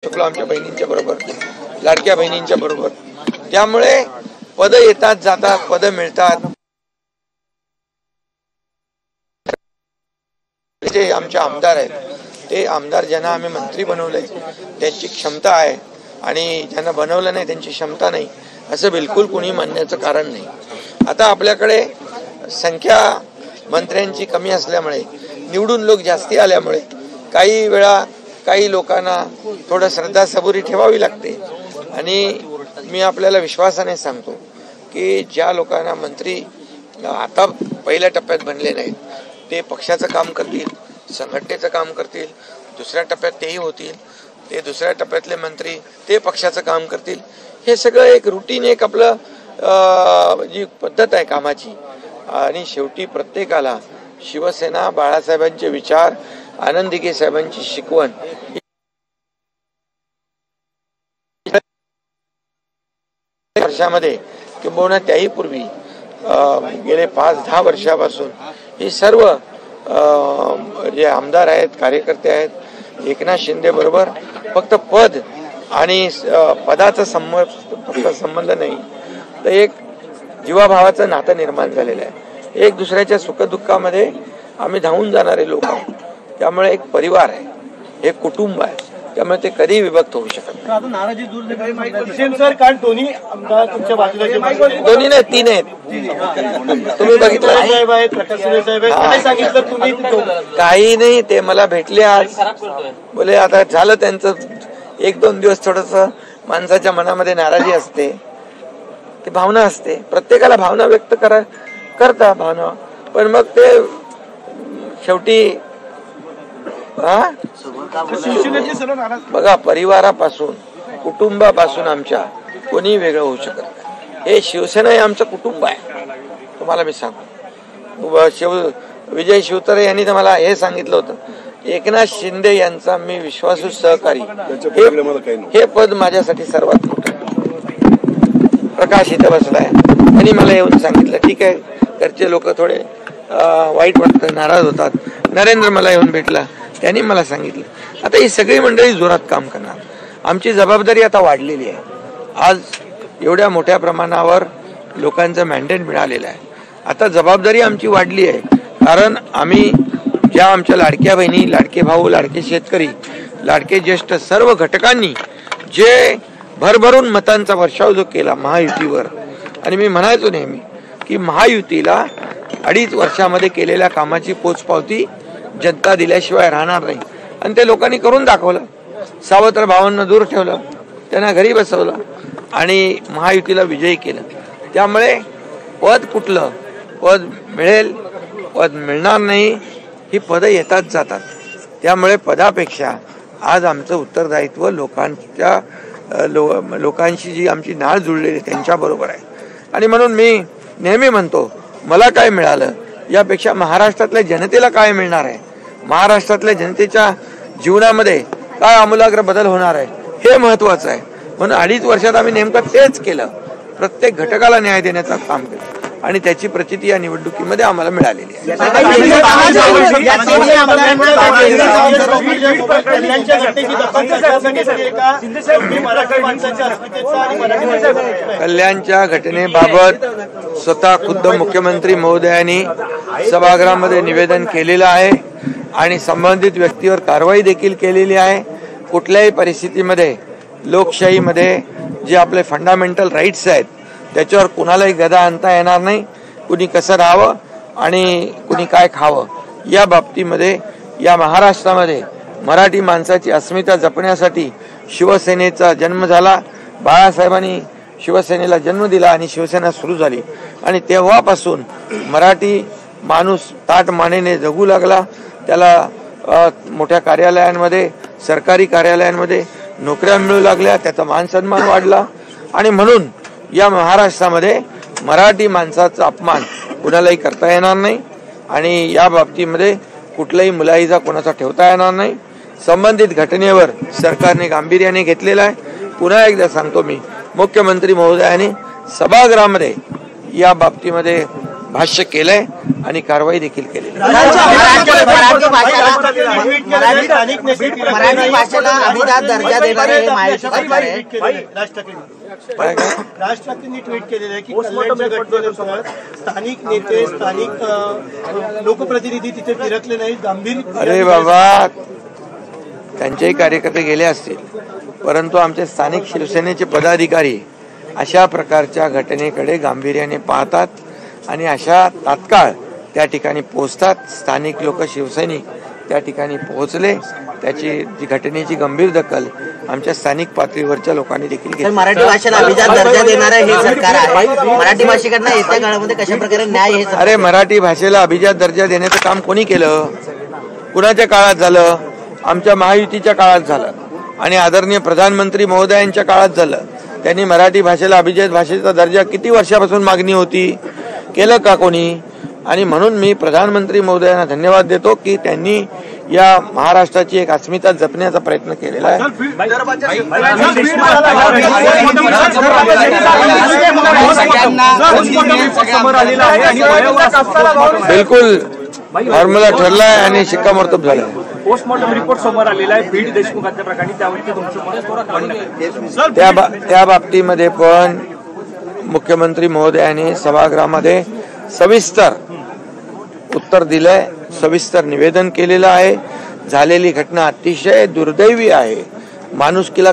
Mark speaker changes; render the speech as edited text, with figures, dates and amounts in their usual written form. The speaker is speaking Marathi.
Speaker 1: शकलो आमच्या बहिणींच्या बरोबर, लाडक्या बहिणींच्या बरोबर। त्यामुळे पद येतात जातात, पद मिळतात। जे आमचे आमदार आहेत ते आमदार ज्यांना आम्ही मंत्री बनवले त्यांची क्षमता आहे आणि ज्यांना बनवलं नाही त्यांची क्षमता नाही असं बिलकुल कोणी मानण्याचं कारण नाही। आता आपल्याकडे संख्या मंत्र्यांची कमी असल्यामुळे, निवडून लोक जास्ती आल्यामुळे काही वेळा काही लोकांना थोडं श्रद्धा सबुरी ठेवावी लागते। आणि मी आपल्याला विश्वासाने सांगतो की ज्या लोकांना मंत्री आता पहिल्या टप्प्यात बनले नाहीत ते पक्षाचं काम करतील, संघटनेचं काम करतील, दुसऱ्या टप्प्यात तेही होतील, ते दुसऱ्या टप्प्यातले मंत्री ते पक्षाचं काम करतील। हे सगळं एक रुटीन, एक आपलं जी पद्धत आहे कामाची। आणि शेवटी प्रत्येकाला शिवसेना, बाळासाहेबांचे विचार, आनंद दिघे साहेबांची शिकवण वर्षामध्ये किंबहुना त्याही पूर्वी गेले 5-10 वर्षापासून हे सर्व जे आमदार आहेत, कार्यकर्ते आहेत, एकनाथ शिंदे बरोबर फक्त पद आणि पदाचा संबंध नाही तर एक जीवाभावाचं नातं निर्माण झालेलं आहे। एक दुसऱ्याच्या सुखदुःखामध्ये आम्ही धावून जाणारे लोक आहोत। त्यामुळे एक परिवार आहे, एक कुटुंब आहे, त्यामुळे ते कधी विभक्त होऊ शकत नाही। दोन्ही नाही, 3 आहेत, तुम्ही बघितलं काही नाही। ते मला भेटले आज, बोले आता झालं त्यांचं 1-2 दिवस थोडस माणसाच्या मनामध्ये नाराजी असते, ती भावना असते, प्रत्येकाला भावना व्यक्त करता भावना, पण मग ते शेवटी बघा परिवारापासून, कुटुंबापासून आमच्या कोणी वेगळं होऊ शकत नाही। हे शिवसेना हे आमचं कुटुंब आहे। तुम्हाला मी सांगतो, विजय शिवतारे यांनी तर मला हे सांगितलं होतं, एकनाथ शिंदे यांचा मी विश्वासू सहकारी, हे पद माझ्यासाठी सर्वात मोठं। प्रकाश इथं बसलाय, त्यांनी मला येऊन सांगितलं, ठीक आहे, घरचे लोक थोडे वाईट वाटतं, नाराज होतात। नरेंद्र मला येऊन भेटला, त्यांनी मला सांगितलं। आता ही सगळी मंडळी जोरात काम करणार, आमची जबाबदारी आता वाढलेली आहे। आज एवढ्या मोठ्या प्रमाणावर लोकांचं मॅन्डेट मिळालेलं आहे, आता जबाबदारी आमची वाढली आहे। कारण आम्ही ज्या आमच्या लाडक्या बहिणी, लाडके भाऊ, लाडके शेतकरी, लाडके ज्येष्ठ सर्व घटकांनी जे भरभरून मतांचा वर्षाव जो केला महायुतीवर, आणि मी म्हणायचो नेहमी की महायुतीला 2.5 वर्षामध्ये केलेल्या कामाची पोचपावती जनता दिल्याशिवाय राहणार नाही। आणि ते लोकांनी करून दाखवलं। सावत्र भावांना दूर ठेवलं, त्यांना घरी बसवलं आणि महायुतीला विजयी केलं। त्यामुळे पद कुठलं, पद मिळेल, पद मिळणार नाही, ही पदं येतात जातात। त्यामुळे पदापेक्षा आज आमचं उत्तरदायित्व लोकांशी जी आमची नाळ जुळलेली त्यांच्याबरोबर आहे। आणि म्हणून मी नेहमी म्हणतो, मला काय मिळालं यापेक्षा महाराष्ट्रातल्या जनतेला काय मिळणार आहे, महाराष्ट्रातल्या जनतेच्या जीवनामध्ये काय आमूलाग्र बदल होणार आहे, हे महत्वाचं आहे। म्हणून 2.5 वर्षात आम्ही नेमकं तेच केलं, प्रत्येक घटकाला न्याय देण्याचं काम केलं आणि त्याची प्रचिती या निवडणुकीमध्ये आम्हाला मिळालेली आहे। कल्याणच्या घटनेबाबत स्वतः खुद्द मुख्यमंत्री महोदयांनी सभागृहामध्ये निवेदन केलेलं आहे आणि संबंधित व्यक्तीवर कारवाई देखील केलेली आहे। कुठल्याही परिस्थितीमध्ये लोकशाहीमध्ये जे आपले फंडामेंटल राईट्स आहेत त्याच्यावर कुणालाही गदा आणता येणार नाही। कुणी कसं राहावं आणि कुणी काय खावं या बाबतीमध्ये या महाराष्ट्रामध्ये मराठी माणसाची अस्मिता जपण्यासाठी शिवसेनेचा जन्म झाला। बाळासाहेबांनी शिवसेनेला जन्म दिला आणि शिवसेना सुरू झाली आणि तेव्हापासून मराठी माणूस ताटमानेने जगू लागला। त्याला मोठ्या कार्यालयांमध्ये, सरकारी कार्यालयांमध्ये नोकऱ्या मिळू लागल्या, त्याचा मान सन्मान वाढला आणि म्हणून या महाराष्ट्रामध्ये मराठी माणसाचा अपमान कुणालाही करता येणार नाही आणि या बाबतीमध्ये कुठलाही मुलाहिजा कोणाचा ठेवता येणार नाही। संबंधित घटनेवर सरकारने गांभीर्याने घेतलेला आहे। पुन्हा एकदा सांगतो मी, मुख्यमंत्री महोदयांनी सभागृहामध्ये या बाबतीमध्ये भाष्य केलंय आणि कारवाई देखील केलेली आहे.
Speaker 2: मराठी भाषेला अभिजात दर्जा देणारे हे महायुती सरकार आहे.
Speaker 3: राज ठाकरेंनी ट्विट केलेलं आहे की कल्याणच्या घटनेनंतर स्थानिक नेते स्थानिक लोकप्रतिनिधी तिथे फिरकले नाहीत. गांभीर
Speaker 1: अरे बाबा, त्यांचेही कार्यकर्ते गेले असतील, परंतु आमचे स्थानिक शिवसेनेचे पदाधिकारी अशा प्रकारच्या घटनेकडे गांभीर्याने पाहतात आणि अशा तात्काळ त्या ठिकाणी पोहोचतात. स्थानिक लोक शिवसैनिक त्या ठिकाणी पोहोचले. त्याची जी घटनेची गंभीर दखल आमच्या स्थानिक पातळीवरच्या लोकांनी देखील घेतली.
Speaker 2: मराठी भाषेला अभिजात दर्जा देणारे हे सरकार आहे. मराठी भाषिकांना येत्या काळामध्ये कशा प्रकारे न्याय हे
Speaker 1: अरे, मराठी भाषेला अभिजात दर्जा देण्याचं काम कोणी केलं? कुणाच्या काळात झालं? आमच्या महायुतीच्या काळात झालं आणि आदरणीय प्रधानमंत्री महोदयांच्या काळात झालं. त्यांनी मराठी भाषेला अभिजात भाषेचा दर्जा किती वर्षापासून मागणी होती, केलं का कोणी? आणि म्हणून मी प्रधानमंत्री महोदयांना धन्यवाद देतो की त्यांनी या महाराष्ट्राची एक अस्मिता जपण्याचा प्रयत्न केलेला आहे. बिलकुल फॉर्म्युला ठरलाय आणि शिक्कामोर्तब झालाय.
Speaker 4: पोस्टमॉर्टम रिपोर्ट समोर आलेला आहे बीड देशमुख हत्या प्रकरणी, त्यावरती तुमचं
Speaker 1: त्या बाबतीमध्ये पण मुख्यमंत्री महोदयांनी सभागृहामध्ये सविस्तर उत्तर दिलंय, सविस्तर निवेदन केलेलं आहे. झालेली घटना अतिशय दुर्दैवी आहे. माणुसकीला